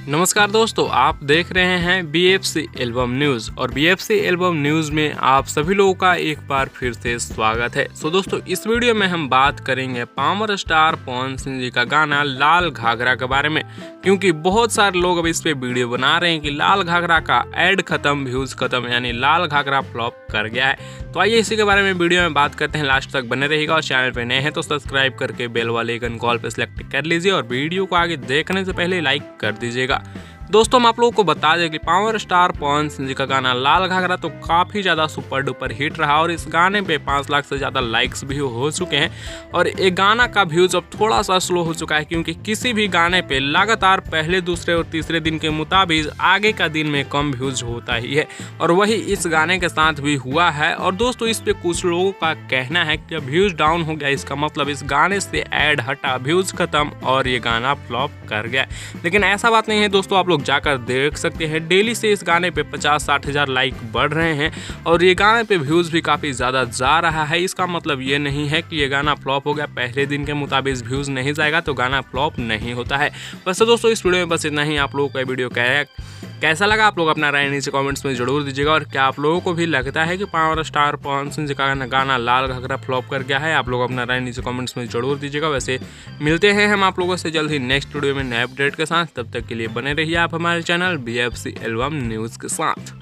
नमस्कार दोस्तों, आप देख रहे हैं BFC एल्बम न्यूज़ और BFC एल्बम न्यूज़ में आप सभी लोगों का एक बार फिर से स्वागत है। दोस्तों, इस वीडियो में हम बात करेंगे पावर स्टार पवन सिंह जी का गाना लाल घाघरा के बारे में, क्योंकि बहुत सारे लोग अब इस पे वीडियो बना रहे हैं कि लाल घाघरा का ऐड खत्म, व्यूज़ खत्म, यानी लाल घाघरा फ्लॉप कर गया है। तो आइए इसी के बारे में वीडियो में बात करते हैं, लास्ट तक बने रहिएगा और चैनल पे नए हैं तो सब्सक्राइब करके बेल वाले आइकन कॉल पे सिलेक्ट कर लीजिए और वीडियो को आगे देखने से पहले लाइक कर दीजिएगा। दोस्तों, हम आप लोगों को बता दें कि पावर स्टार पवन सिंह जी का गाना लाल घाघरा तो काफ़ी ज़्यादा सुपर डुपर हिट रहा और इस गाने पे 5 लाख से ज़्यादा लाइक्स भी हो चुके हैं और ये गाना का व्यूज़ अब थोड़ा सा स्लो हो चुका है, क्योंकि किसी भी गाने पे लगातार पहले, दूसरे और तीसरे दिन के मुताबिक आगे का दिन में कम व्यूज़ होता ही है और वही इस गाने के साथ भी हुआ है। और दोस्तों, इस पे कुछ लोगों का कहना है कि व्यूज़ डाउन हो गया, इसका मतलब इस गाने से ऐड हटा, व्यूज़ खत्म और ये गाना फ्लॉप कर गया। लेकिन ऐसा बात नहीं है दोस्तों, आप लोग जाकर देख सकते हैं डेली से इस गाने पे 50-60 हज़ार लाइक बढ़ रहे हैं और ये गाने पे व्यूज़ भी काफ़ी ज़्यादा जा रहा है। इसका मतलब ये नहीं है कि ये गाना फ्लॉप हो गया, पहले दिन के मुताबिक व्यूज़ नहीं जाएगा तो गाना फ्लॉप नहीं होता है। बस दोस्तों, इस वीडियो में बस इतना ही। आप लोगों का वीडियो कैसा लगा, आप लोग अपना राय नीचे कमेंट्स में जरूर दीजिएगा। और क्या आप लोगों को भी लगता है कि पावर स्टार पवन सिंह जी का गाना लाल घाघरा फ्लॉप कर गया है? आप लोग अपना राय नीचे कमेंट्स में जरूर दीजिएगा। वैसे मिलते हैं हम आप लोगों से जल्द ही नेक्स्ट वीडियो में नए अपडेट के साथ। तब तक के लिए बने रहिए आप हमारे चैनल BFC एल्बम न्यूज़ के साथ।